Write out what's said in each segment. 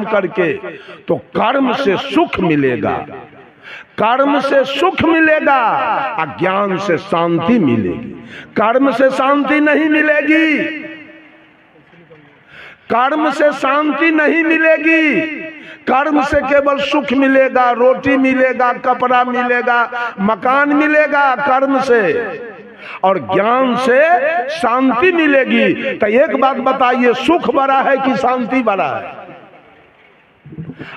काम करके, तो कर्म से सुख मिलेगा, कर्म से सुख मिलेगा, अज्ञान से शांति मिलेगी। कर्म से शांति नहीं मिलेगी, कर्म से शांति नहीं मिलेगी। कर्म से केवल सुख मिलेगा, रोटी मिलेगा, कपड़ा मिलेगा, मकान मिलेगा कर्म से, और ज्ञान से शांति मिलेगी। तो एक बात बताइए, सुख बड़ा है कि शांति बड़ा है?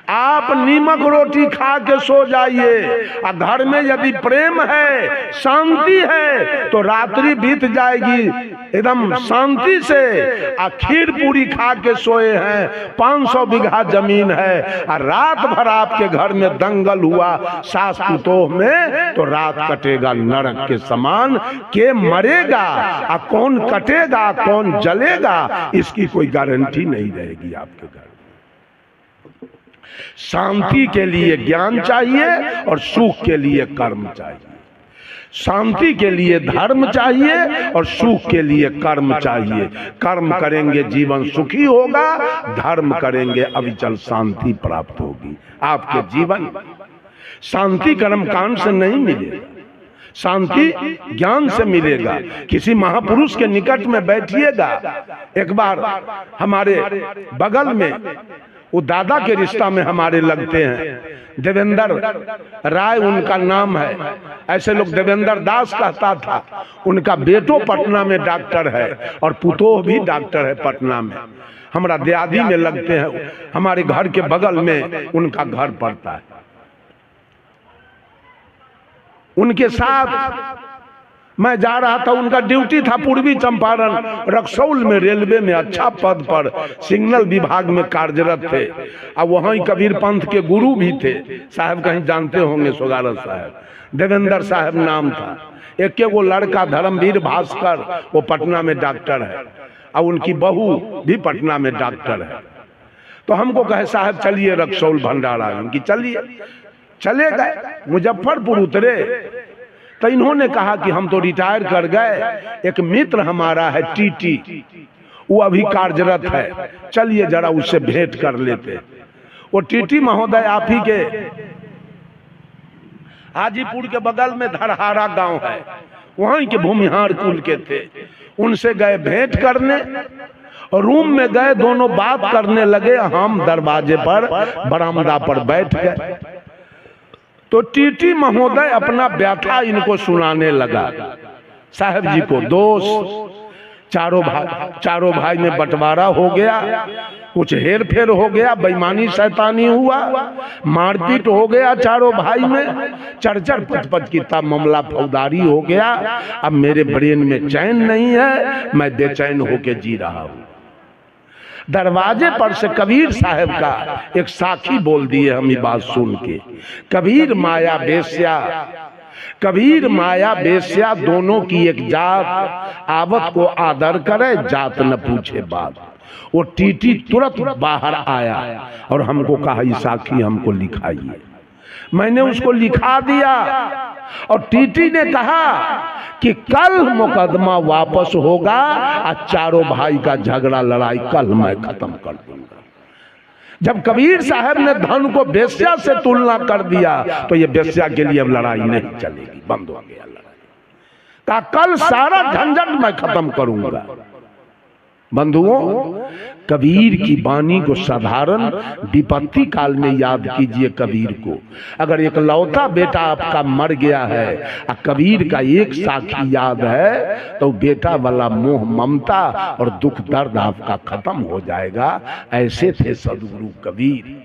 आप नीमक रोटी खा के सो जाइए, और घर में यदि प्रेम है, शांति है, तो रात्रि बीत जाएगी एकदम शांति से। और खीर पूरी खा के सोए हैं, 500 बीघा जमीन है, और रात भर आपके घर में दंगल हुआ सास पुतोह में, तो रात कटेगा नरक के समान। के मरेगा और कौन कटेगा, कौन जलेगा, इसकी कोई गारंटी नहीं रहेगी आपके घर। शांति के लिए ज्ञान चाहिए और सुख के लिए कर्म चाहिए। शांति के लिए धर्म चाहिए और सुख के लिए कर्म चाहिए। कर्म करेंगे जीवन सुखी होगा, धर्म करेंगे अविचल शांति प्राप्त होगी। आपके जीवन शांति कर्म कांड से नहीं मिलेगा, शांति ज्ञान से मिलेगा। किसी महापुरुष के निकट में बैठिएगा। एक बार हमारे बगल में, वो दादा के रिश्ता में हमारे लगते हैं, देवेंद्र राय उनका नाम है, ऐसे लोग देवेंद्र दास कहता था। उनका बेटो पटना में डॉक्टर है और पुतोह भी डॉक्टर है पटना में। हमारा दियादी में लगते हैं, हमारे घर के बगल में उनका घर पड़ता है। उनके साथ मैं जा रहा था, उनका ड्यूटी था पूर्वी चंपारण रक्सौल में, रेलवे में अच्छा पद पर सिग्नल विभाग में कार्यरत थे। अब वहीं कबीर पंथ के गुरु भी थे, साहब कहीं जानते होंगे, सोगारत साहब, देवेंद्र साहब नाम था। एक वो लड़का धर्मवीर भास्कर, वो पटना में डॉक्टर है, और उनकी बहू भी पटना में डॉक्टर है। तो हमको कहे साहब चलिए रक्सौल भंडारा, उनकी चलिए। चले गए, मुजफ्फरपुर उतरे, तो इन्होंने कहा कि हम तो रिटायर कर गए, एक मित्र हमारा है टीटी, वो अभी कार्यरत है, चलिए जरा उससे भेंट कर लेते। वो टीटी महोदय आप ही के हाजीपुर के बगल में धरहारा गांव है, वहीं के भूमिहार कुल के थे। उनसे गए भेंट करने, और रूम में गए, दोनों बात करने लगे। हम दरवाजे पर बरामदा पर बैठ गए, तो टीटी महोदय अपना व्यथा इनको सुनाने लगा। साहब जी को दोष, चारों भाई में बंटवारा हो गया, कुछ हेर फेर हो गया, बेईमानी शैतानी हुआ, मारपीट हो गया चारों भाई में, चरचर पच की तब मामला फौजदारी हो गया। अब मेरे ब्रेन में चैन नहीं है, मैं बेचैन होके जी रहा हूँ। दरवाजे पर से कबीर साहब का एक साखी बोल दिए हम ये बात सुन के, कबीर माया बेस्या, कबीर माया बेस्या दोनों की एक जात, आवत को आदर करे जात न पूछे बात। वो टीटी तुरंत बाहर आया और हमको कहा ये साखी हमको लिखाइए। मैंने उसको लिखा दिया, और टीटी ने कहा कि कल मुकदमा वापस होगा, और चारों भाई का झगड़ा लड़ाई कल मैं खत्म कर दूंगा। जब कबीर साहब ने धन को बेस्या से तुलना कर दिया, तो ये बेस्या के लिए अब लड़ाई नहीं चलेगी, बंद हो गया लड़ाई। कहा कल सारा झंझट मैं खत्म करूंगा। बंधुओं, कबीर की वाणी को साधारण विपत्ति काल में याद कीजिए। कबीर को अगर एक लौता बेटा आपका मर गया है और कबीर का एक साखी याद है, तो बेटा वाला मोह ममता और दुख दर्द आपका खत्म हो जाएगा। ऐसे थे सदगुरु कबीर।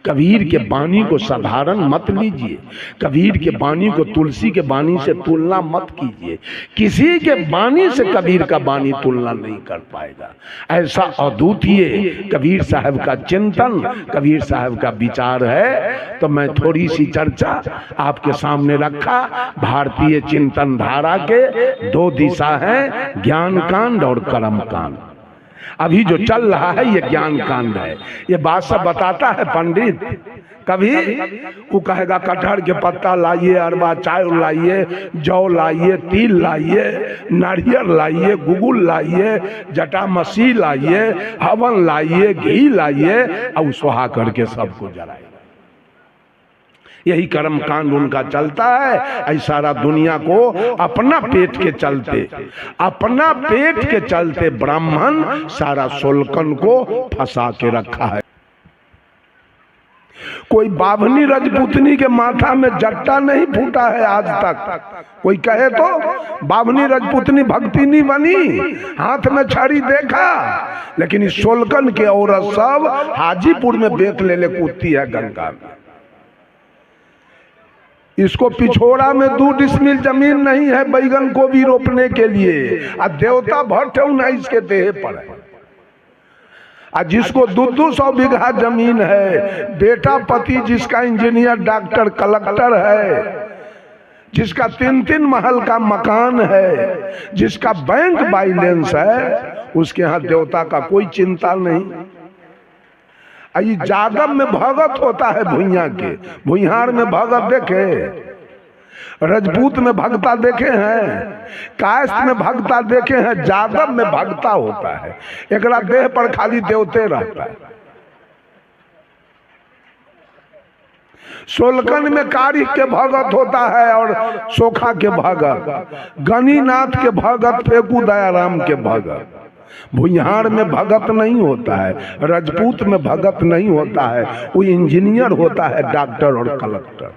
कबीर के वाणी को साधारण मत लीजिए, कबीर के वाणी को तुलसी के वाणी से तुलना मत कीजिए। किसी के वाणी से कबीर का वाणी तुलना नहीं कर पाएगा। ऐसा अद्वितीय कबीर साहब का चिंतन, कबीर साहब का विचार है। तो मैं थोड़ी सी चर्चा आपके सामने रखा। भारतीय चिंतन धारा के दो दिशा हैं, ज्ञान कांड और कर्म कांड। अभी जो चल रहा है ये ज्ञान कांड है। ये बात सब बताता है पंडित कभी वो कहेगा कटहर के पत्ता लाइए, अरबा चाय लाइए, जौ लाइए, तिल लाइए, नारियल लाइए, गुगुल लाइए, जटामसी लाइए, हवन लाइए, घी लाइए और सुहा करके सबको जलाइए। यही कर्म कांड उनका चलता है। ऐसा सारा दुनिया को अपना पेट के चलते ब्राह्मण सारा सोलकन को फंसा के रखा है। कोई बाभनी रजपूतनी के माथा में जट्टा नहीं फूटा है आज तक। कोई कहे तो बाभनी रजपूतनी भक्ति नहीं बनी, हाथ में छड़ी देखा, लेकिन इस सोलकन के औरत सब हाजीपुर में बेत ले कूदती है गंगा में। इसको पिछोड़ा में 2 डिसमिल जमीन नहीं है बैगन को भी रोपने के लिए, और देवता भट्ट इसके देह पर है। और जिसको 200 बीघा जमीन है, बेटा पति जिसका इंजीनियर डॉक्टर कलेक्टर है, जिसका 3-3 महल का मकान है, जिसका बैंक बैलेंस है, उसके यहाँ देवता का कोई चिंता नहीं। जागम में भगत होता है भुइयां के, भुइहार में भगत देखे, रजपूत में भगता देखे हैं, कायस्थ में भगता देखे हैं, जागम में भगता होता है। एकरा देह पर खाली देवते रहता है। सोलकन में कारिक के भगत होता है और सोखा के भगत, गणिनाथ के भगत, फेकू दयाराम के भगत। भुइहार में भगत नहीं होता है, रजपूत में भगत नहीं होता है, वो इंजीनियर होता है, डॉक्टर और कलेक्टर।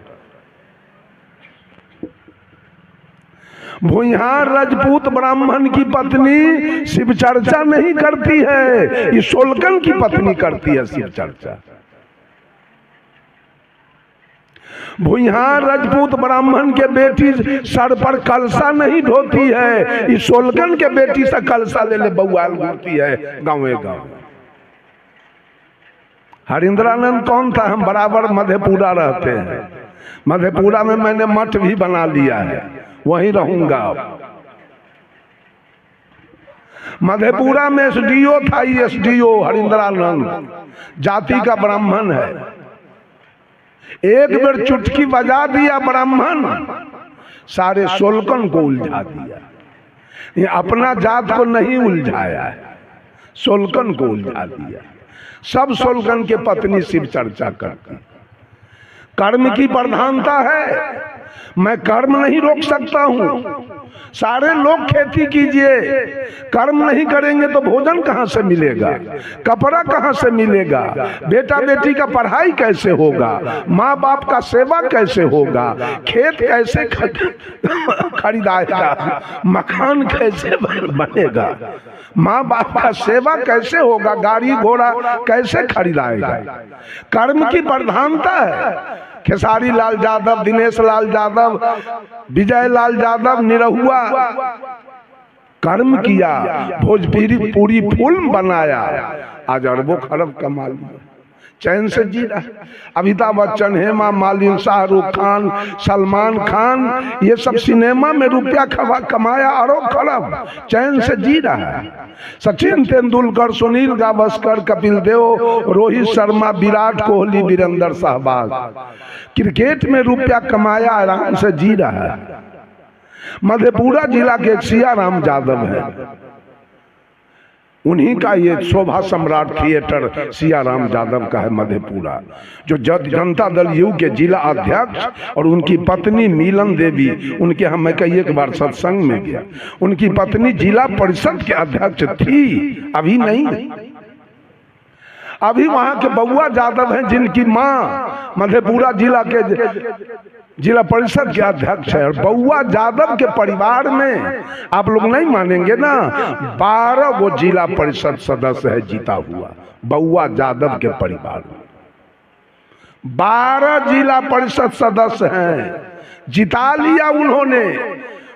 भुइहार रजपूत ब्राह्मण की पत्नी शिव चर्चा नहीं करती है, ये सोलकन की पत्नी करती है शिव चर्चा। भुइहार रजपूत ब्राह्मण के बेटी सर पर कलसा नहीं ढोती है, इस सोलकन के बेटी से कलसा ले बउआल घूमती है गाँवे गाँव। हरिंद्रानंद कौन था? हम बराबर मधेपुरा रहते हैं, मधेपुरा में मैंने मठ भी बना लिया है, वहीं रहूंगा। मधेपुरा में एसडीओ था, एसडीओ हरिंद्रानंद जाति का ब्राह्मण है। एक बार चुटकी बजा दिया ब्राह्मण, सारे सोलकन को उलझा दिया। ये अपना जात को नहीं उलझाया है, सोलकन को उलझा दिया। सब सोलकन के पत्नी शिव चर्चा करती। कर्म की प्रधानता है, मैं कर्म नहीं रोक सकता हूं। सारे लोग खेती कीजिए, कर्म नहीं करेंगे तो भोजन कहां से मिलेगा, कपड़ा कहां से मिलेगा, बेटा बेटी का पढ़ाई कैसे होगा, माँ बाप का सेवा कैसे होगा, खेत कैसे खरीदाएगा, मकान कैसे बनेगा, माँ बाप का सेवा कैसे होगा, गाड़ी घोड़ा कैसे खरीदाएगा। कर्म की प्रधानता है। खेसारी लाल यादव, दिनेश लाल यादव, विजय लाल यादव निरहुआ कर्म किया, भोजपुरी पूरी फिल्म बनाया, आज अरबों खरब कमा लिया, चैन से जी रहा। अमिताभ बच्चन, हेमा मालिनी, शाहरुख खान, सलमान खान, ये सब सिनेमा में रुपया कमाया अरब खरब, चैन से जी रहा है। सचिन तेंदुलकर, सुनील गावस्कर, कपिल देव, रोहित शर्मा, विराट कोहली, वीरेंद्र सहवाग, क्रिकेट में रुपया कमाया, आराम से जी रहा है। मधेपुरा जिला के सियाराम यादव है, उन्हीं का ये शोभा सम्राट थिएटर सियाराम यादव का है मधेपुरा, जो जनता दल यू के जिला अध्यक्ष, और उनकी पत्नी मीलन देवी, उनके हम मैं कई एक बार सत्संग में गया, उनकी पत्नी जिला परिषद के अध्यक्ष थी, अभी नहीं। अभी वहां के बउआ यादव हैं, जिनकी माँ मधेपुरा जिला के जिला परिषद के अध्यक्ष है। और बउआ यादव के परिवार में आप लोग नहीं मानेंगे ना, 12 वो जिला परिषद सदस्य है जीता हुआ, बउआ यादव के परिवार में 12 जिला परिषद सदस्य हैं, जिता लिया उन्होंने।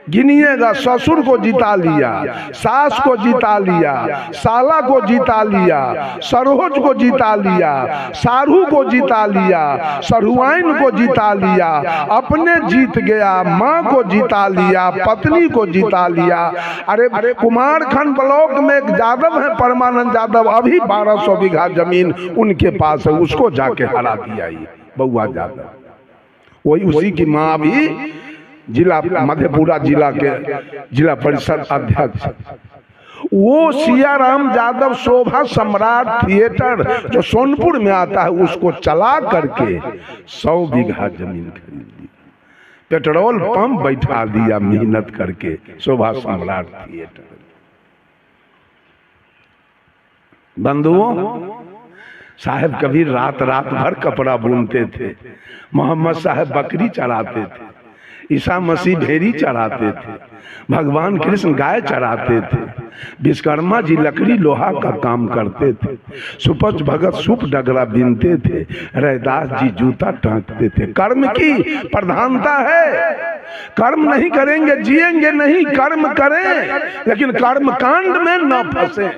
गिनिएगा, ससुर को जिता लिया, सास को जिता लिया, साला को जिता लिया, सरोज को जिता लिया, सारू को जिता लिया, सरुआइन को जिता लिया, अपने जीत गया, माँ को जिता लिया, पत्नी को जिता लिया। अरे कुमारखंड ब्लॉक में एक यादव है परमानंद यादव, अभी 1200 बीघा जमीन उनके पास है, उसको जाके हरा दिया। बउआ यादव, वही उसी की माँ भी जिला मधेपुरा जिला के जिला परिषद अध्यक्ष। वो सियाराम यादव शोभा सम्राट थिएटर जो सोनपुर में आता है उसको चला करके 100 बीघा जमीन खरीद ली, पेट्रोल पंप बैठा दिया मेहनत करके शोभा सम्राट थिएटर। बंधुओं, साहब कबीर रात रात भर कपड़ा बुनते थे, मोहम्मद साहब बकरी चराते थे, ईसा मसीह भेड़ी चराते थे, भगवान कृष्ण गाय चराते थे, विश्वकर्मा जी लकड़ी लोहा का काम करते थे, सुपच भगत सुप डगरा बीनते थे, रैदास जी जूता टांगते थे। कर्म की प्रधानता है, कर्म नहीं करेंगे जिएंगे नहीं, कर्म करें लेकिन कर्म कांड में न फंसे।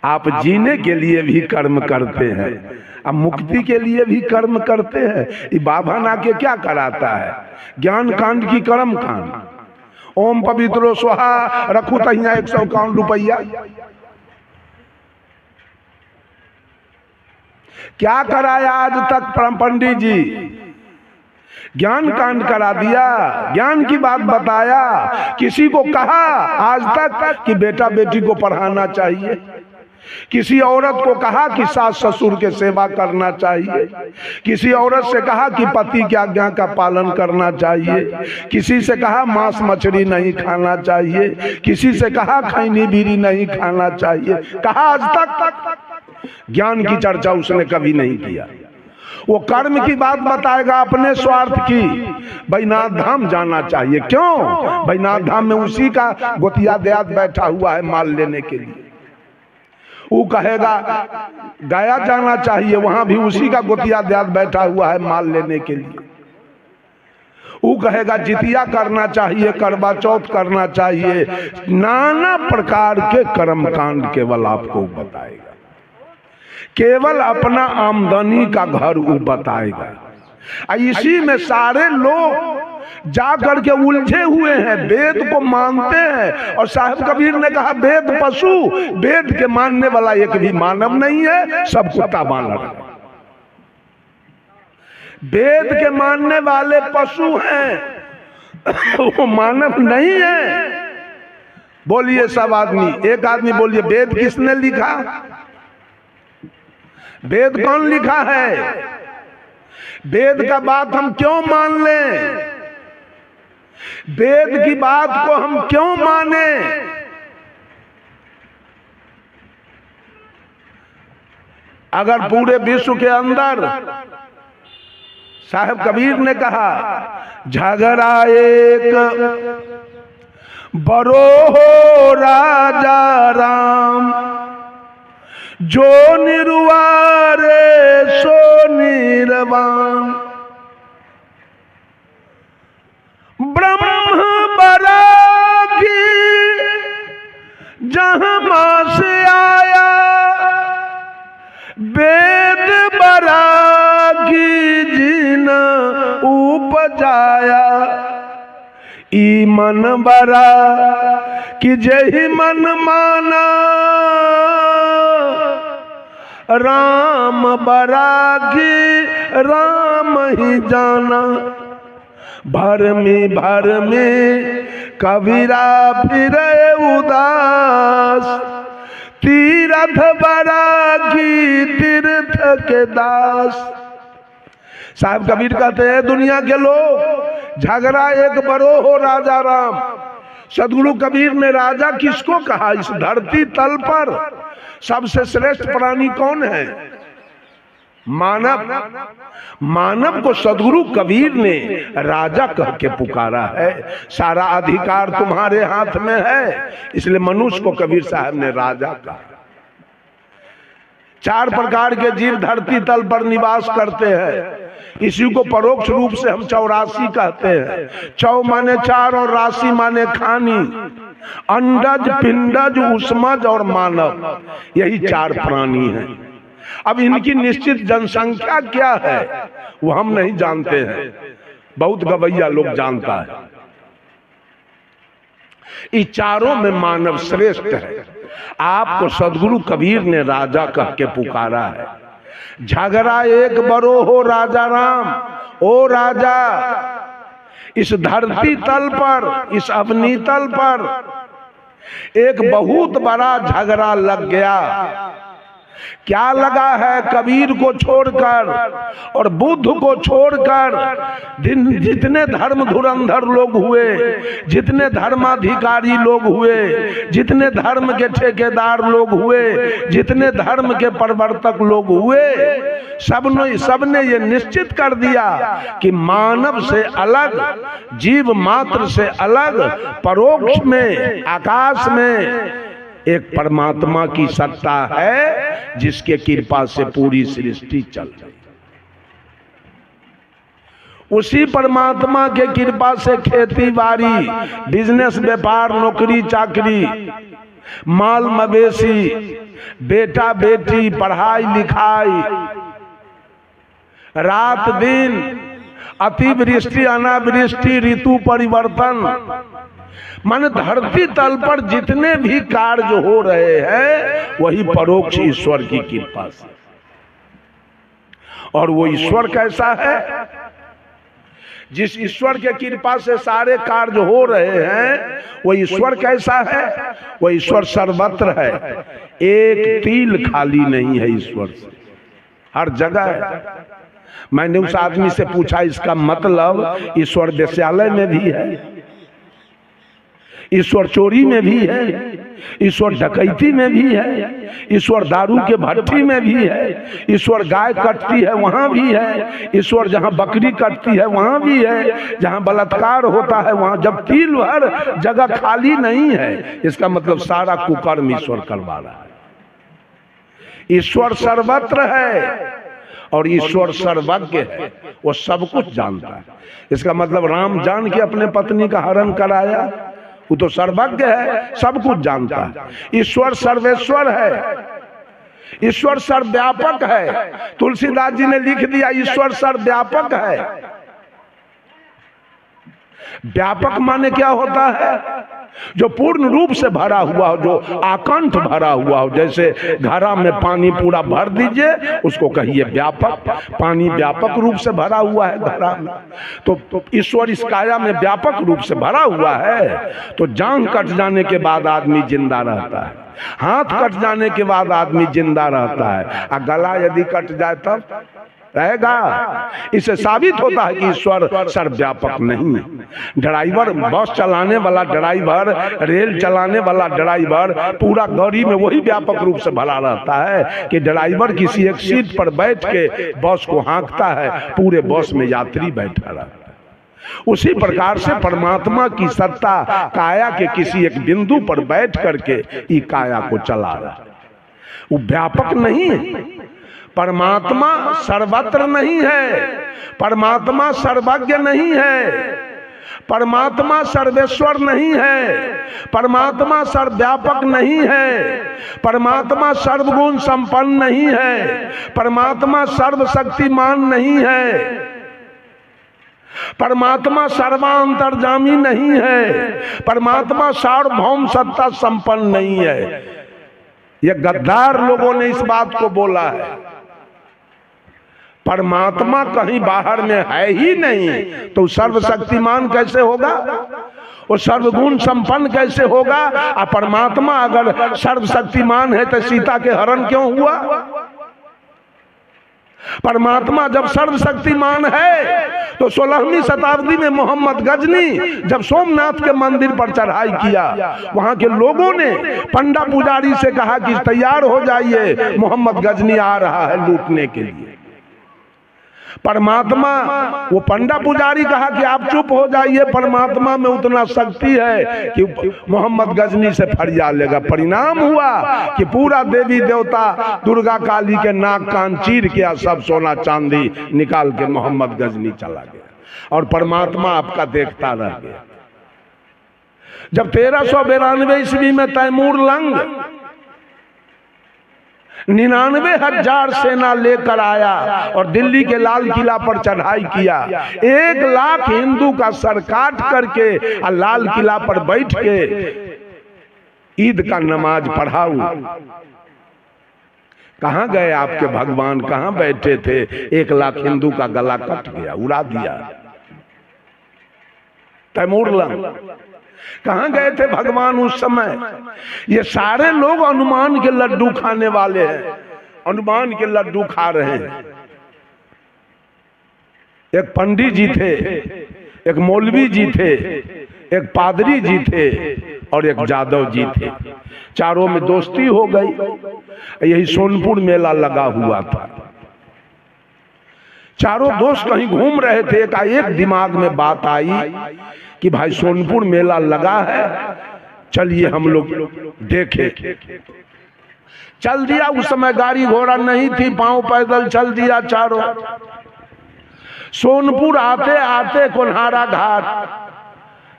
आप जीने के लिए भी कर्म करते हैं, अब मुक्ति के लिए भी कर्म करते हैं। ये बाबा ना के क्या कराता है, ज्ञान कांड की कर्म कांड, ओम पवित्रो स्वाहा रखू तहिया 151 रुपया। क्या कराया आज तक पंडित जी, ज्ञान कांड करा दिया, ज्ञान की बात बताया, किसी को कहा आज तक कि बेटा बेटी को पढ़ाना चाहिए, किसी औरत को कहा कि सास ससुर के सेवा करना चाहिए, किसी औरत से कहा कि पति की आज्ञा का पालन करना चाहिए, किसी से कहा मांस मछली नहीं खाना चाहिए, किसी से कहा खैनी बीड़ी नहीं खाना चाहिए, कहा आज तक ज्ञान की चर्चा उसने कभी नहीं किया। वो कर्म की बात बताएगा अपने स्वार्थ की, बैनाथ धाम जाना चाहिए। क्यों? बैनाथ धाम में उसी का गोतिया देहात बैठा हुआ है माल लेने के लिए। वो कहेगा गया जाना चाहिए, वहां भी उसी का गोतिया देहात बैठा हुआ है माल लेने के लिए। वो कहेगा जितिया करना चाहिए, करवा चौथ करना चाहिए, नाना प्रकार के कर्म कांड केवल आपको बताएगा, केवल अपना आमदनी का घर वो बताएगा। इसी में सारे लोग जा करके उलझे हुए हैं, वेद को मानते हैं। और साहब कबीर ने कहा वेद पशु, वेद के मानने वाला एक भी मानव नहीं है, सब कुत्ता बानर। वेद के मानने वाले पशु हैं, वो मानव नहीं है। बोलिए सब आदमी, एक आदमी बोलिए वेद किसने लिखा? वेद कौन लिखा है? वेद का बात हम क्यों मान लें? वेद की बात को हम क्यों माने? अगर पूरे विश्व के अंदर साहब कबीर ने कहा झगड़ा एक बरो हो राजा राम, जो निर्वारे सो निर्वाण, ब्रह्म बरागी जहां से आया, वेद बरागी जिन उपजाया, ई मन बरा कि जही मन माना, राम बरागी राम ही जाना, भर में कबीरा फिरे उदास, तीर्थ बरागी तीर्थ के दास। साहब कबीर कहते हैं दुनिया के लोग झगड़ा एक बरो हो राजा राम। सदगुरु कबीर ने राजा किसको कहा? इस धरती तल पर सबसे श्रेष्ठ प्राणी कौन है? मानव। मानव को सदगुरु कबीर ने राजा कह के पुकारा है। सारा अधिकार तुम्हारे हाथ में है, इसलिए मनुष्य को कबीर साहब ने राजा कहा। 4 प्रकार के जीव धरती तल पर निवास करते हैं। इसी को परोक्ष रूप से हम 84 कहते हैं। 4 माने 4 और राशि माने खानी, अंडज पिंडज उष्मज और मानव, यही 4 प्राणी हैं। अब इनकी निश्चित जनसंख्या क्या है वो हम नहीं जानते हैं, बहुत गवैया लोग जानता है। इस चारों में मानव श्रेष्ठ है। आपको सदगुरु कबीर ने राजा कह के पुकारा है। झगड़ा एक बरो हो राजा राम, ओ राजा इस धरती तल पर, इस अवनी तल पर एक बहुत बड़ा झगड़ा लग गया। क्या लगा है? कबीर को छोड़कर और बुद्ध को छोड़कर जितने धर्म धुरंधर लोग हुए, जितने धर्माधिकारी लोग हुए, जितने धर्म के ठेकेदार लोग हुए, जितने धर्म के प्रवर्तक लोग हुए, सबने ये निश्चित कर दिया कि मानव से अलग, जीव मात्र से अलग, परोक्ष में, आकाश में एक परमात्मा की सत्ता है जिसके कृपा से पूरी सृष्टि चल रही। उसी परमात्मा के कृपा से खेती बाड़ी, बिजनेस, व्यापार, नौकरी चाकरी, माल मवेशी, बेटा बेटी, पढ़ाई लिखाई, रात दिन, अतिवृष्टि अनावृष्टि, ऋतु परिवर्तन, मन धरती तल पर जितने भी कार्य हो रहे हैं वही परोक्ष ईश्वर की कृपा से। और वो ईश्वर कैसा है? जिस ईश्वर के कृपा से सारे कार्य हो रहे हैं वो ईश्वर कैसा है? वो ईश्वर सर्वत्र है, एक तिल खाली नहीं है ईश्वर से, हर जगह है। मैंने उस आदमी से पूछा इसका मतलब ईश्वर वेश्यालय में भी है, ईश्वर चोरी में भी है, ईश्वर डकैती में भी है, ईश्वर दारू के भट्टी में भी है, ईश्वर गाय कटती है वहां भी है, ईश्वर जहां बकरी कटती है वहां भी है, जहां बलात्कार होता है वहां, जब तिल भर जगह खाली नहीं है, इसका मतलब सारा कुकर्म ईश्वर करवा रहा है। ईश्वर सर्वत्र है और ईश्वर सर्वज्ञ है, वो सब कुछ जानता है। इसका मतलब राम जान के अपने पत्नी का हरण कराया, वो तो सर्वज्ञ है, सब कुछ जानता है। ईश्वर सर्वेश्वर है, ईश्वर सर्वव्यापक है। तुलसीदास जी ने लिख दिया ईश्वर सर्वव्यापक है। व्यापक माने क्या होता है? जो पूर्ण रूप से भरा हुआ हो, जो आकंठ भरा हुआ हो। जैसे घड़ा में पानी पूरा भर दीजिए, उसको कहिए व्यापक। पानी व्यापक रूप से भरा हुआ है घड़ा में, तो ईश्वर इस काया में व्यापक रूप से भरा हुआ है। तो जांघ कट जाने के बाद आदमी जिंदा रहता है, हाथ कट जाने के बाद आदमी जिंदा रहता है, और गला यदि कट जाए तब रहेगा। इससे साबित होता है कि ईश्वर सर्वव्यापक नहीं है। ड्राइवर, बस चलाने वाला ड्राइवर, रेल चलाने वाला ड्राइवर, पूरा गाड़ी में वही व्यापक रूप से भरा रहता है कि ड्राइवर किसी एक सीट पर बैठ के बस को हाँकता है, पूरे बस में यात्री बैठा रहता है। उसी प्रकार से परमात्मा की सत्ता काया के किसी एक बिंदु पर बैठ करके ई काया को चला रहा है। वो व्यापक नहीं है। परमात्मा सर्वत्र नहीं है, परमात्मा सर्वज्ञ नहीं है, परमात्मा सर्वेश्वर नहीं है, परमात्मा सर्वव्यापक नहीं है, परमात्मा सर्वगुण संपन्न नहीं है, परमात्मा सर्वशक्तिमान नहीं है, परमात्मा सर्वांतर्यामी नहीं है, परमात्मा सार्वभौम सत्ता संपन्न नहीं है। ये गद्दार लोगों ने इस बात को बोला है। परमात्मा कहीं बाहर में है ही नहीं, तो सर्वशक्तिमान कैसे होगा? वो सर्वगुण संपन्न कैसे होगा? और परमात्मा अगर सर्वशक्तिमान है तो सीता के हरण क्यों हुआ? परमात्मा जब सर्वशक्तिमान है तो 16वीं शताब्दी में मोहम्मद गजनी जब सोमनाथ के मंदिर पर चढ़ाई किया, वहां के लोगों ने पंडा पुजारी से कहा कि तैयार हो जाइए, मोहम्मद गजनी आ रहा है लूटने के लिए। परमात्मा, वो पंडा पुजारी कहा कि आप चुप हो जाइए, परमात्मा में उतना शक्ति है कि मोहम्मद गजनी से फरियाद लेगा। परिणाम हुआ कि पूरा देवी देवता दुर्गा काली के नाक कान चीर के सब सोना चांदी निकाल के मोहम्मद गजनी चला गया और परमात्मा आपका देखता रह गया। जब 1392 ईस्वी में तैमूर लंग 99,000 सेना लेकर आया और दिल्ली के लाल किला पर चढ़ाई किया। 1 लाख हिंदू का सर काट करके और लाल किला पर बैठ के ईद का नमाज पढ़ाऊ। कहाँ गए आपके भगवान, कहाँ बैठे थे? 1 लाख हिंदू का गला कट गया, उड़ा दिया तैमूरलंग। कहाँ गए थे भगवान उस समय? ये सारे लोग हनुमान के लड्डू खाने वाले हैं, हनुमान के लड्डू खा रहे हैं। एक पंडित जी थे, एक मौलवी जी थे, एक पादरी जी थे और एक जादव जी थे। चारों में दोस्ती हो गई। यही सोनपुर मेला लगा हुआ था। चारों दोस्त कहीं घूम रहे थे, एक दिमाग में बात आई कि भाई सोनपुर मेला लगा है, चलिए हम लोग देखें। चल दिया। उस समय गाड़ी घोड़ा नहीं थी, पांव पैदल चल दिया चारों। सोनपुर आते आते कोन्हारा घाट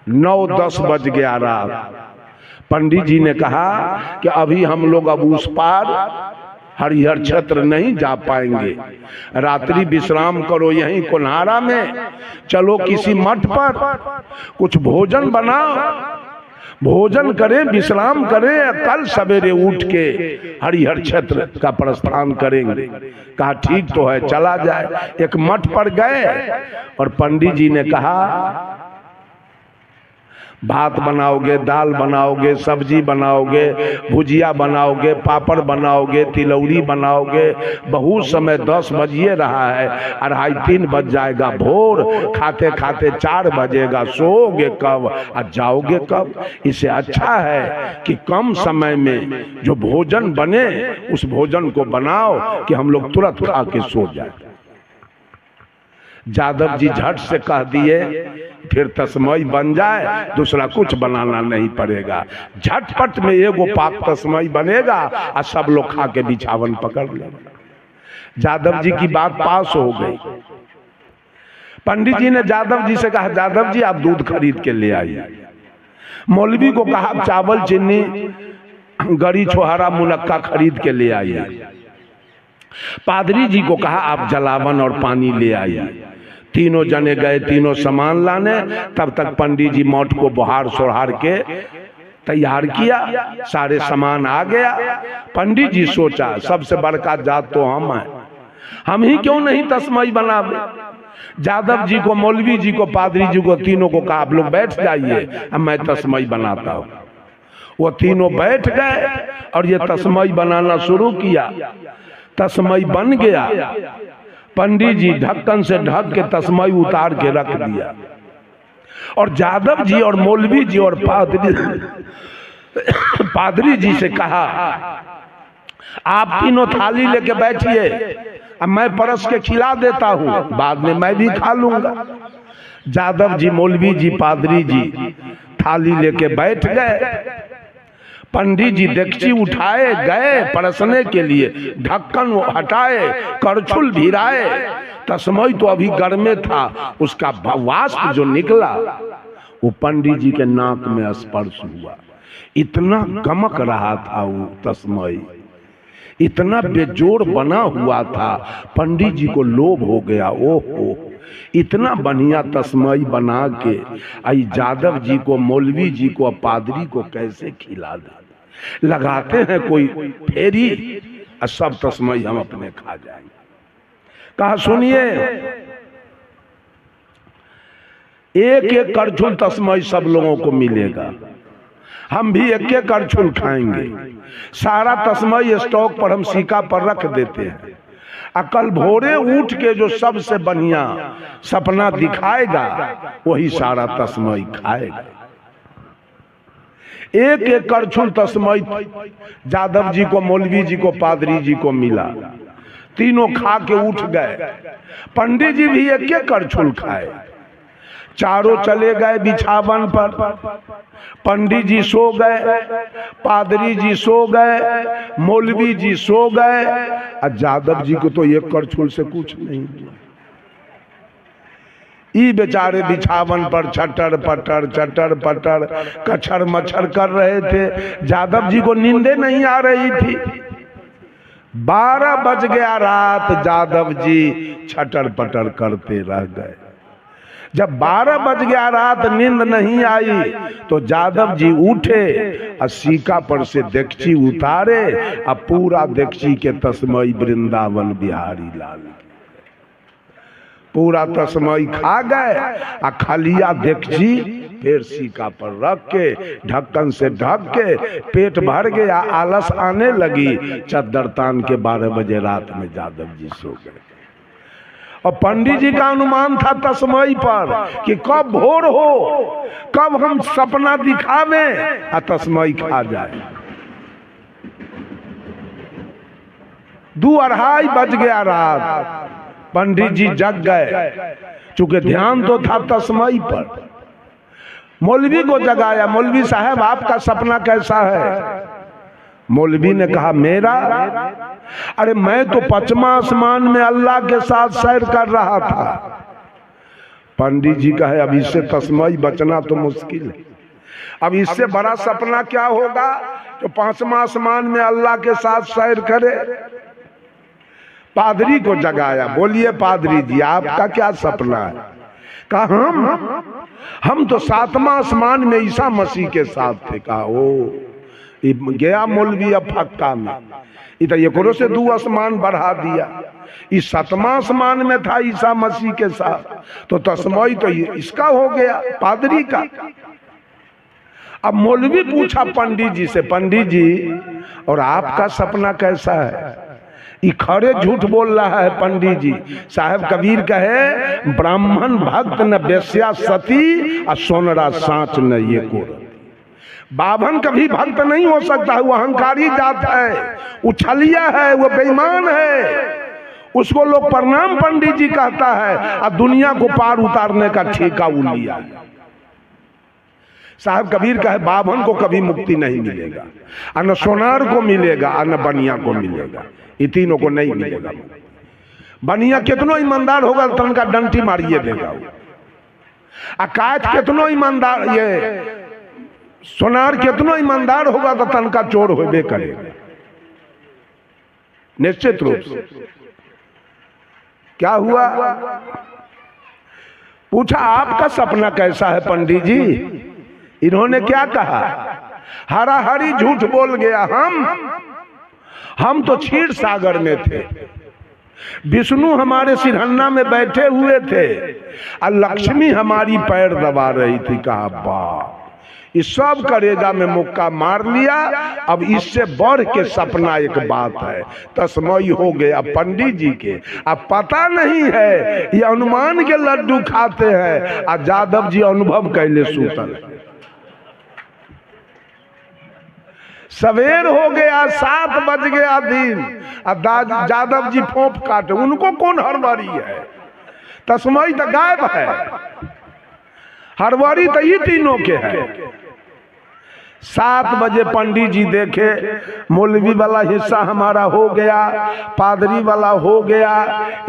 9-10 बज गया रात। पंडित जी ने कहा कि अभी हम लोग अब उस पार हरिहर क्षेत्र नहीं जा पाएंगे, रात्रि विश्राम करो यहीं कोन्हारा में। चलो किसी मठ पर कुछ भोजन बनाओ, भोजन करें, विश्राम करें, कल सवेरे उठ के हरिहर क्षेत्र का प्रस्थान करेंगे। कहा ठीक तो है, चला जाए। एक मठ पर गए और पंडित जी ने कहा भात बनाओगे, दाल बनाओगे, सब्जी बनाओगे, भुजिया बनाओगे, पापड़ बनाओगे, तिलौरी बनाओगे। बहुत समय 10 बजिए रहा है, 2:30-3 बज जाएगा भोर। खाते खाते 4 बजेगा। सोओगे कब और जाओगे कब? इससे अच्छा है कि कम समय में जो भोजन बने उस भोजन को बनाओ कि हम लोग तुरंत खा के सो जाए। जादव जी झट से कह दिए फिर तस्मई बन जाए, दूसरा कुछ बनाना नहीं पड़ेगा। झटपट में एगो पाक तस्मई बनेगा और सब लोग खा के बिछावन पकड़ लेंगे। जादव जी की बात पास हो गई। पंडित जी ने जादव जी से कहा जादव जी आप दूध खरीद के ले आइए। मौलवी को कहा चावल, चीनी, गरी, छोहारा, मुनक्का खरीद के ले आइए। पादरी जी को कहा आप जलावन और पानी ले आइए। तीनों जने गए, तीनों सामान लाने। तब तक पंडित जी मठ को बहार सोहार के तैयार किया, सारे सामान आ गया। पंडित जी सोचा सबसे बड़का जात तो हम हैं, हम ही क्यों नहीं तस्मई बनावे। जादव जी को, मौलवी जी को, पादरी जी को, तीनों को कहा आप लोग बैठ जाइए, अब मैं तस्मई बनाता हूँ। वो तीनों बैठ गए और ये तस्मई बनाना शुरू किया। तस्मई बन गया। पंडित जी ढक्कन से ढक के तस्मई उतार के रख दिया और जादव जी और मौलवी जी और पादरी जी से कहा आप तीनों थाली लेके बैठिए, अब मैं परस के खिला देता हूँ, बाद में मैं भी खा लूंगा। जादव जी, मौलवी जी, पादरी जी थाली लेके बैठ गए। पंडित जी डेगची उठाए गए परसने के लिए, ढक्कन हटाए, करछुल भिराए। तस्मई तो अभी गर्मे था, उसका वाष्प जो निकला वो पंडित जी के नाक में स्पर्श हुआ। इतना गमक रहा था वो तस्मई, इतना बेजोड़ बना हुआ था। पंडित जी को लोभ हो गया, ओहो इतना बढ़िया तस्मई बना के आई जादव जी को, मौलवी जी को, पादरी को कैसे खिला दे। लगाते हैं कोई फेरी और सब तस्मई हम अपने खा जाएंगे। कहा सुनिए, एक एक करछुल तस्मई सब लोगों को मिलेगा, हम भी एक एक करछुल खाएंगे। सारा तस्मई स्टॉक पर हम सिक्का पर रख देते हैं। अकल भोरे उठ के जो सबसे बढ़िया सपना दिखाएगा वही सारा तस्मई खाएगा। एक एक करछुल तस्मई जादव जी को, मौलवी जी को, पादरी जी को मिला। तीनों खा के उठ गए। पंडित जी भी एक एक करछुल खाए। चारों चले गए बिछावन पर। पंडित जी सो गए, पादरी जी सो गए, मौलवी जी सो गए और जादव जी को तो एक करछुल से कुछ नहीं हुआ। ई बेचारे बिछावन पर छटर पटर कछर मच्छर कर रहे थे। जादव जी को नींदे नहीं आ रही थी। 12 बज गया रात, जादव जी छटर पटर करते रह गए। जब 12 बज गया रात, नींद नहीं आई, तो जादव जी उठे और सीका पर से देगची उतारे और पूरा देगची के तस्मई वृंदावन बिहारी लाल, पूरा तस्मई खा गए। और खलिया देगची फिर सीका पर रख के ढक्कन से ढक के पेट भर गया, आलस आने लगी। चद्दर तान के 12 बजे रात में जादव जी सो गए। और पंडित जी का अनुमान था तस्मई पर कि कब भोर हो, कब हम सपना दिखावें और तस्मई खा जाए। 2-2:30 बज गया रात, पंडित जी जग गए। चूंकि ध्यान तो था तस्मई पर, मौलवी को जगाया, मौलवी साहब आपका सपना कैसा है? मौलवी ने कहा मेरा, अरे मैं तो 5वां आसमान में अल्लाह के साथ सैर कर रहा था। पंडित जी कहे अब इससे तस्मई बचना तो मुश्किल है, अब इससे बड़ा सपना क्या होगा जो 5वां आसमान में अल्लाह के साथ सैर करे। पादरी को जगाया, बोलिए पादरी जी आपका क्या सपना है? कहा हम तो 7वां आसमान में ईसा मसीह के साथ थे। कहा ओ गया मौलवी अब फक्का में, इधर एकरो से 2 आसमान बढ़ा दिया। इस 7वां आसमान में था ईसा मसीह के साथ, तो तस्मई तो इसका हो गया, पादरी का। अब मौलवी पूछा पंडित जी से, पंडित जी और आपका सपना कैसा है? ये खड़े झूठ बोल रहा है पंडित जी। साहब कबीर कहे ब्राह्मण भक्त न वेश्या सती और सोनरा सांच न ये को। बाभन कभी भक्त नहीं हो सकता है, वो अहंकारी जात है, उछलिया है, वो बेईमान है, उसको लोग प्रणाम पंडित जी कहता है और दुनिया को पार उतारने का ठेका वो लिया। साहब कबीर कहे बाभन को कभी मुक्ति नहीं मिलेगा, और न सोनार को मिलेगा और न बनिया को मिलेगा, ये तीनों को नहीं मिलेगा। बनिया कितनो ईमानदार होगा तो उनका डंटी मारिए देगा, अकायत कितनो ईमानदार, ये सोनार कितनो ईमानदार होगा तो तनका चोर होबे करेगा निश्चित रूप से। क्या हुआ? पूछा आपका सपना कैसा है पंडित जी? इन्होंने क्या कहा? हरा हरी झूठ बोल गया। हम तो क्षीर सागर में थे, विष्णु हमारे सिरहन्ना में बैठे हुए थे और लक्ष्मी हमारी पैर दबा रही थी। कहा वाह, इस सब करेजा में मुक्का मार लिया। अब इससे बढ़ के सपना एक बात है, तस्मई हो गया पंडित जी के। अब पता नहीं है ये अनुमान के लड्डू खाते हैं और जादव जी अनुभव कैले सूतल। सवेर हो गया, 7 बज गया दिन, अब जादव जी फोंप काटे, उनको कौन हड़बड़ी है? तस्मई तो गायब है, हड़बड़ी तो ये तीनों के है। 7 बजे पंडित जी देखे मौलवी वाला हिस्सा हमारा हो गया, पादरी वाला हो गया,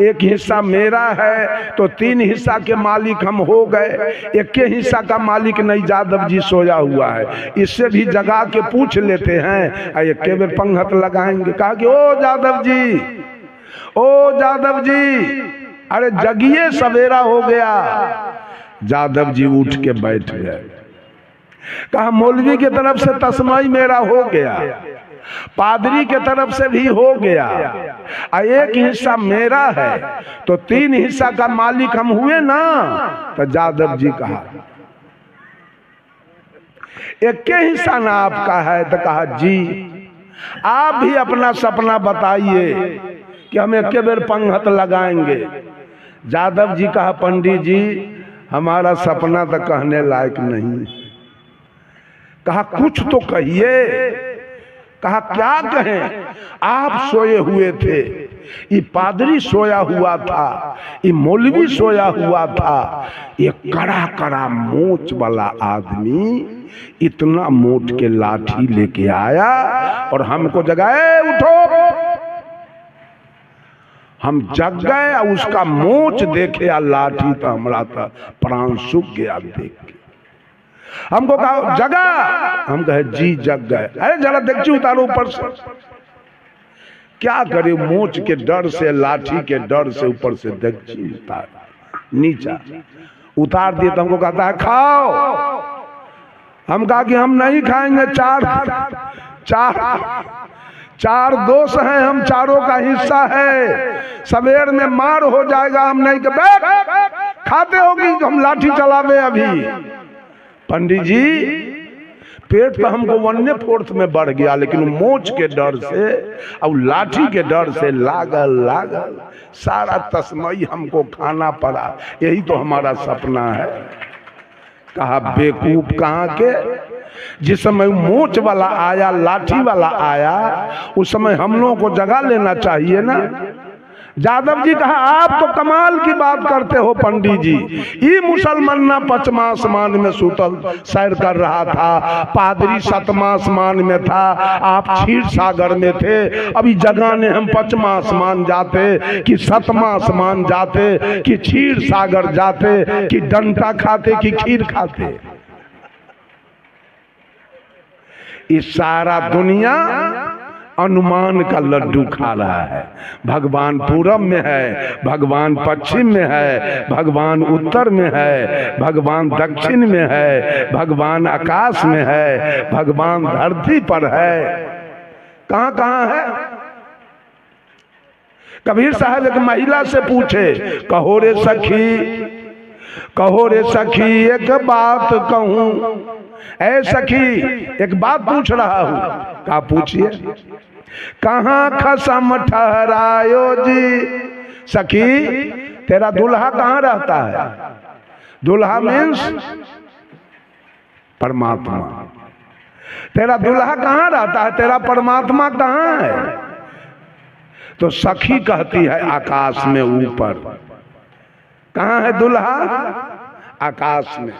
एक हिस्सा मेरा है, तो 3 हिस्सा के मालिक हम हो गए। एक के हिस्सा का मालिक नहीं, जादव जी सोया हुआ है, इससे भी जगा के पूछ लेते हैं, एक के बेर पंगत लगाएंगे। कहा कि ओ जादव जी, ओ जादव जी, अरे जगिए सवेरा हो गया। जादव जी उठ के बैठ गए। कहा मौलवी की तरफ से तस्मई मेरा हो गया, पादरी के तरफ से भी हो गया, एक हिस्सा मेरा है, तो 3 हिस्सा का मालिक हम हुए ना। तो जादव जी कहा एक के हिस्सा ना आपका है? तो कहा जी, आप भी अपना सपना बताइए कि हम एक बेर पंगत लगाएंगे। जादव जी कहा पंडित जी हमारा सपना तो कहने लायक नहीं। कहा कुछ तो कहिए। कहा क्या कहें? आप सोए हुए थे, ये पादरी सोया हुआ था, ये मौलवी सोया हुआ था, ये कड़ा कड़ा मोच वाला आदमी इतना मोट के लाठी लेके आया और हमको जगाए, उठो। हम जग गए और उसका मोच देखे और लाठी तो हमारा था प्राण सूख गया देख के। हमको कहा जगा, हम कहे जी जग गए। अरे जरा देखिए उतारो ऊपर से। क्या करे, मोच के डर से, लाठी के डर से ऊपर से देखिए उतार नीचा। उतार दिए तो हमको कहता है खाओ। हम कहा कि हम नहीं खाएंगे, चार दोस्त हैं, हम चारों का हिस्सा है, सवेर में मार हो जाएगा, हम नहीं खाते होगी, हम लाठी चलावे अभी। पंडित जी पेट तो हमको 1/4 में बढ़ गया, लेकिन मोच के डर से और लाठी के डर से लागल सारा तस्मई हमको खाना पड़ा। यही तो हमारा सपना है। कहा बेवकूफ कहाँ के, जिस समय मोच वाला आया, लाठी वाला आया, उस समय हम लोगों को जगा लेना चाहिए ना। यादव जी कहा आप तो कमाल की बात करते हो पंडित जी, ये मुसलमान ना 5वां आसमान में सुतल सैर कर रहा था, पादरी 7वां आसमान में था, आप क्षीर सागर में थे। अभी जगाने हम 5वां आसमान जाते कि 7वां आसमान जाते कि क्षीर सागर जाते कि डंटा खाते कि खीर खाते। इस सारा दुनिया अनुमान का लड्डू खा रहा है। भगवान पूरब में है, भगवान पश्चिम में है, भगवान उत्तर में है, भगवान दक्षिण में है, भगवान आकाश में है, भगवान धरती पर है। कहां कहां है? कबीर साहब एक महिला से पूछे, कहो रे सखी एक बात कहूं। ऐ सखी एक बात पूछ रहा हूं। क्या पूछिए? कहाँ खसम ठहरायो जी। सखी तेरा दुल्हा कहाँ रहता है? दुल्हा मीन्स परमात्मा। तेरा दुल्हा कहाँ रहता है? तेरा परमात्मा कहाँ है? तो सखी कहती है आकाश में ऊपर। कहाँ है दुल्हा? आकाश में।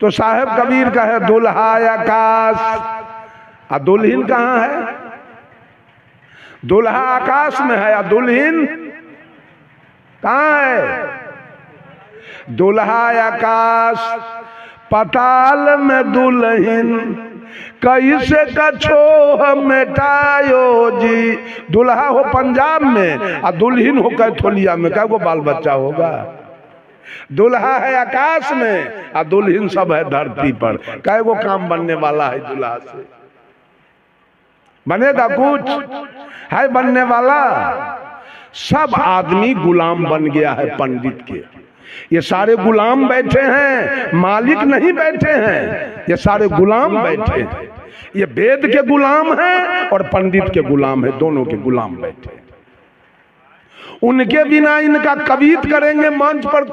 तो साहेब कबीर का है दुल्हा आकाश, और दुल्हन कहाँ है? दुल्हा आकाश में है, और दुल्हन कहाँ है? दुल्हा आकाश पताल में, दुल्हन कैसे कछो मिटायो जी। दुल्हा हो पंजाब में और दुल्हन हो कैथोलिया में, क्या को बाल बच्चा होगा? दुल्हा है आकाश में और दुल्हन सब है धरती पर। क्या वो काम बनने वाला है? दुल्हा से बनेगा कुछ? है बनने वाला? सब आदमी गुलाम बन गया है पंडित के। ये सारे गुलाम बैठे हैं, मालिक नहीं बैठे हैं, ये सारे गुलाम बैठे हैं। ये वेद के गुलाम हैं और पंडित के गुलाम है, दोनों के गुलाम बैठे हैं। उनके बिना इनका कवित करेंगे मंच पर,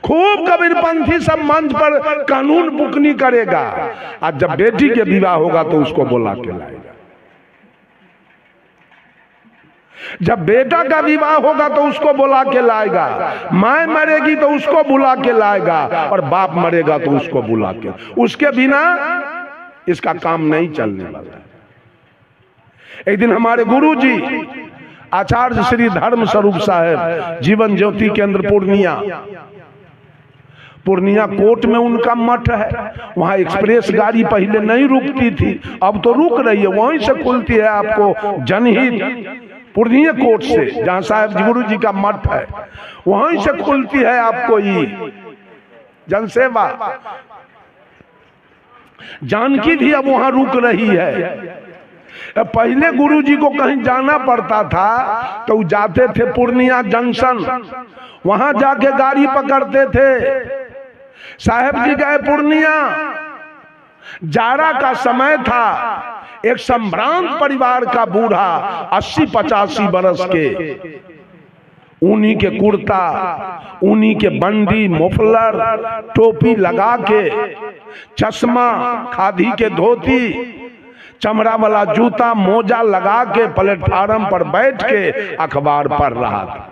खूब कबीरपंथी सब मंच पर कानून बुकनी करेगा। आज जब बेटी के विवाह होगा तो उसको बुला के लाएगा, जब बेटा का विवाह होगा तो उसको बुला के लाएगा, माँ मरेगी तो उसको बुला के लाएगा, और बाप मरेगा तो उसको बुला के। उसके बिना इसका काम नहीं चलने वाला। एक दिन हमारे गुरु जी आचार्य श्री धर्म स्वरूप साहब जीवन ज्योति केंद्र पूर्णिया कोट में उनका मठ है। वहां एक्सप्रेस गाड़ी पहले नहीं रुकती थी, अब तो रुक रही है। वहीं से खुलती है आपको जनहित पूर्णिया कोट से, जहां साहब गुरु जी का मठ है, वहीं से खुलती है आपको ये जनसेवा। जानकी भी अब वहां रुक रही है। पहले गुरुजी को कहीं जाना पड़ता था तो जाते थे पूर्णिया जंक्शन, वहां जाके गाड़ी पकड़ते थे। साहब जी गए पूर्णिया, जाड़ा का समय था। एक संभ्रांत परिवार का बूढ़ा 80-85 बरस के, ऊनी के कुर्ता, ऊनी के बंडी, मुफलर, टोपी लगा के, चश्मा, खादी के धोती, चमड़ा वाला जूता, मोजा लगा के प्लेटफार्म पर बैठ के अखबार पढ़ रहा था।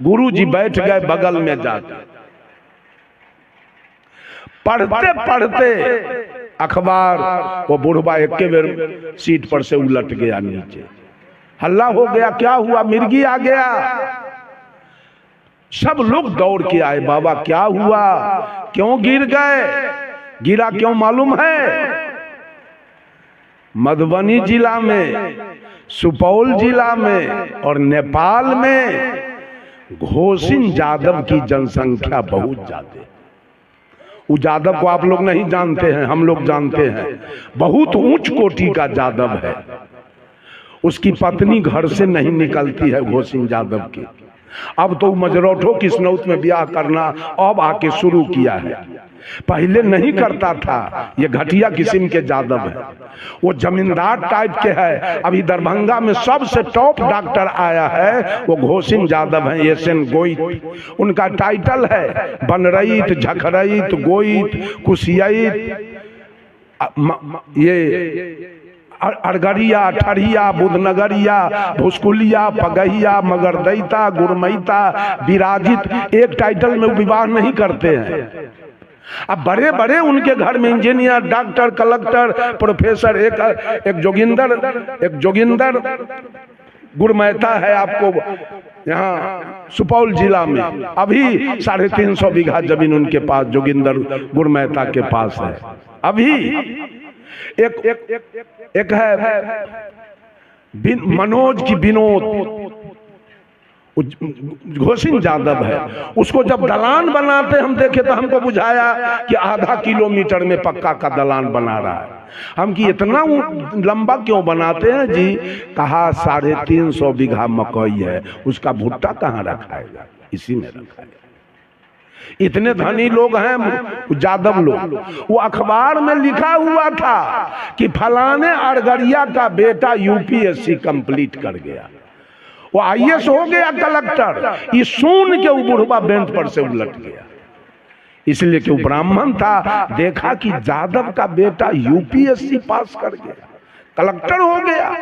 गुरुजी बैठ गए बगल में जाकर, पढ़ते पढ़ते अखबार, वो बुढ़वा एक के बेर सीट पर से उलट गया नीचे। हल्ला हो गया, क्या हुआ? मिर्गी आ गया। सब लोग दौड़ के आए, बाबा क्या हुआ, क्यों गिर गए? गिरा क्यों मालूम है? मधुबनी जिला में, सुपौल जिला में और नेपाल में घोषिन यादव की जनसंख्या बहुत ज्यादा है। वो यादव को आप लोग नहीं जानते हैं, हम लोग जानते हैं। बहुत ऊंच कोटि का यादव है। उसकी पत्नी घर से नहीं निकलती है घोषिन यादव की। अब तो मजरोठो किस्नौत में ब्याह करना अब आके शुरू किया है, पहले नहीं करता था। ये घटिया किस्म के यादव है, वो जमींदार टाइप के है। अभी दरभंगा में सबसे टॉप डॉक्टर आया है, वो घोषिन यादव है, एसएन गोइत उनका टाइटल है। बनरईत, झखरईत, गोइत, कुशियत, ये अरगरिया, ठरिया, बुधनगरिया, भुसकुलिया, पगहिया, मगरदैता, गुरमैता, विराजित, एक टाइटल में विवाह नहीं करते हैं। अब बड़े बड़े उनके घर में इंजीनियर, डॉक्टर, कलेक्टर, प्रोफेसर, एक जोगिंदर गुरमैता है आपको यहाँ सुपौल जिला में। अभी 350 बीघा जमीन उनके पास जोगिंदर गुरमैता के पास है। अभी एक है मनोज की विनोद, घोषिन यादव है। उसको जब दलान बनाते हम देखे तो हमको बुझाया कि आधा किलोमीटर में पक्का का दलान बना रहा है। हम कि इतना लंबा क्यों बनाते हैं जी? कहा 350 बीघा मकई है, उसका भुट्टा कहाँ रखाएगा? इसी में रखाएगा। इतने धनी लोग हैं यादव लोग। वो अखबार में लिखा हुआ था कि फलाने अरगरिया का बेटा यूपीएससी कंप्लीट कर गया, वो आईएएस हो गया, कलेक्टर। ये सुन के वो बुढ़वा बेंच पर से उलट गया, इसलिए कि वो ब्राह्मण था। देखा कि यादव का बेटा यूपीएससी पास कर गया, कलेक्टर हो गया।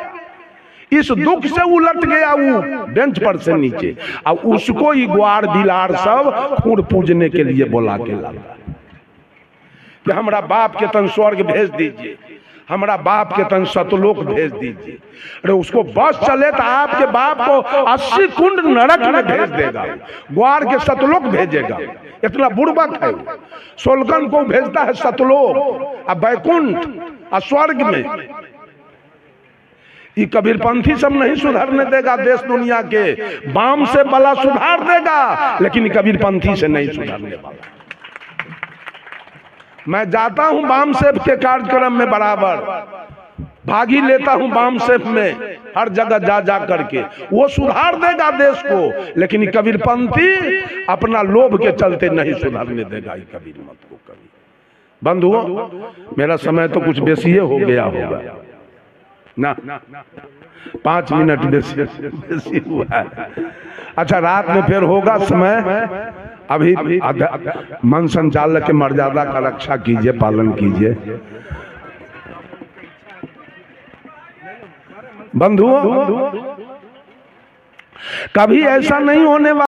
इस दुख से उलट गया वो बेंच पर से नीचे। अब उसको ही ग्वार बिलार सब खून पूजने के लिए बोला के लाता कि हमारा बाप के तन स्वर्ग भेज दीजिए, हमारा बाप के तन सतलोक भेज दीजिए। अरे उसको बस चले तो आपके बाप को 80 कुंड नरक में भेज देगा, ग्वार के सतलोक भेजेगा। इतना बुड़बक है। सोलकन को भेजता है सतलोक, अब बैकुंठ और स्वर्ग में। ये कबीरपंथी सब नहीं सुधरने देगा देश दुनिया के। बाम से भला सुधार देगा, लेकिन कबीरपंथी से नहीं सुधरने वाला। मैं जाता हूं बाम सेफ के कार्यक्रम में, बराबर भागी लेता हूं बाम सेफ में, हर जगह जा जा करके। वो सुधार देगा देश को, लेकिन कबीरपंथी अपना लोभ के चलते नहीं सुधरने देगा ये कबीर मत को कभी। बंधुओं, मेरा समय तो कुछ बेसी हो गया होगा ना, 5 मिनट बेसी हुआ है। अच्छा, रात में फिर होगा समय। अभी मन संचालक के मर्यादा का रक्षा कीजिए, पालन कीजिए। बंधुओं, कभी ऐसा नहीं होने वाला।